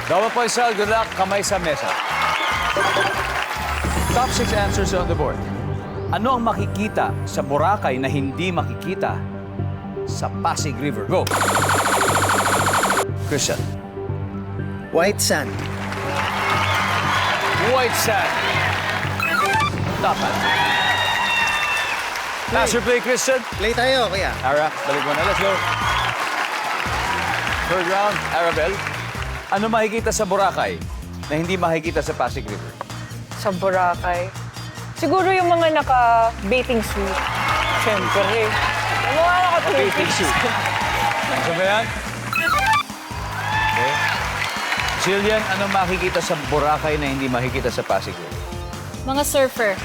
Double points, Sal. Good luck. Kamay sa mesa. Top 6 answers on the board. Ano ang makikita sa Boracay na hindi makikita sa Pasig River? Go! Christian. White sand. White sand. Dapat. Master play, Christian. Play tayo, kuya. Ara, balik mo na. Let's go. Third round, Arabel. Ano makikita sa Boracay na hindi makikita sa Pasig River? Sa Boracay. Siguro yung mga naka-bathing suit. Siyempre. Yung mga naka-bathing suit. Ano ba yan? Okay. Jillian, ano makikita sa Boracay na hindi makikita sa Pasig River? Mga surfer.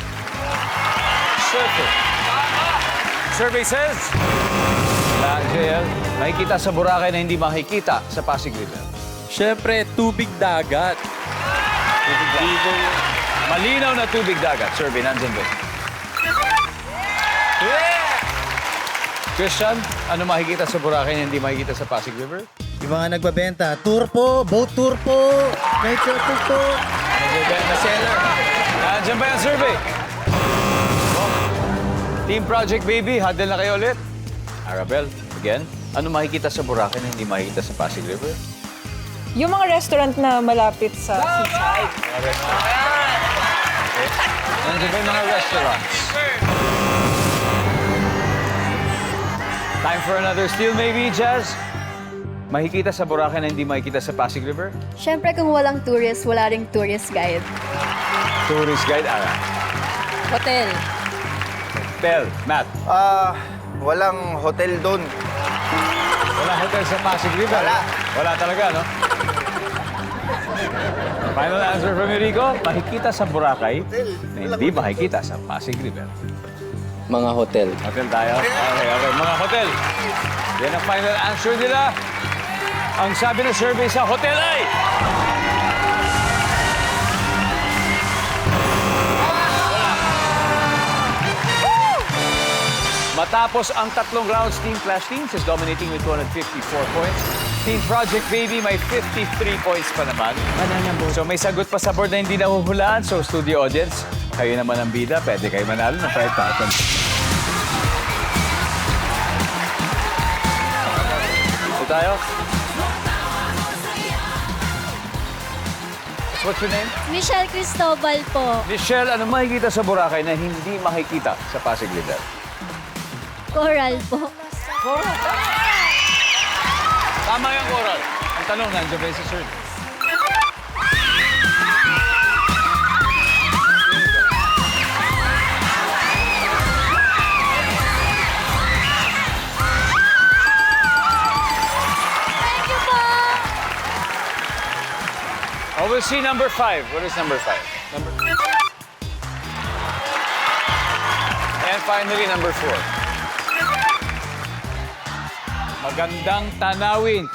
Surfer. Survey says... JL, makikita sa Boracay na hindi makikita sa Pasig River. Siyempre, tubig dagat. Tubig dagat. Malinaw na tubig dagat. Survey, nandyan ba? Yeah! Christian, ano makikita sa Boracay na hindi makikita sa Pasig River? Yung mga nagbabenta, tour po, boat tour po, nature tour po. Na seller. Nandyan ba yung survey? Team Project Baby, huddle na kayo ulit. Arabel, again, ano makikita sa Boracay na hindi makikita sa Pasig River? Yung mga restaurant na malapit sa seaside. Okay. Nandiyan ba yung mga restaurants? Time for another steal maybe, Jazz? Makikita sa Boracay na hindi makikita sa Pasig River? Siyempre, kung walang tourist, wala ring tourist guide. Tourist guide, Ara. Hotel. Hotel, Matt. Walang hotel doon. Wala hotel sa Pasig River? Wala. Wala talaga, no? Final answer from Enrico, makikita sa Boracay na hindi makikita sa Pasig River. Mga hotel. Hotel tayo? Okay. Mga hotel. Yan ang final answer nila. Ang sabi ng survey sa hotel ay... Matapos ang tatlong rounds, Team Clash Teams is dominating with 254 points. Team Project Baby may 53 points pa naman. So may sagot pa sa board na hindi nahuhulaan. So studio audience, kayo naman ang bida. Pwede kayo manalo ng 5,000. Ito tayo. What's your name? Michelle Cristobal po. Michelle, ano makikita sa Boracay na hindi makikita sa Pasig River? Coral po. Tama yung coral. Ang tanong, nandiyan ba yung si Sir? Thank you po. Oh, we'll see number 5. What is number 5? And finally, number 4. Magandang tanawin.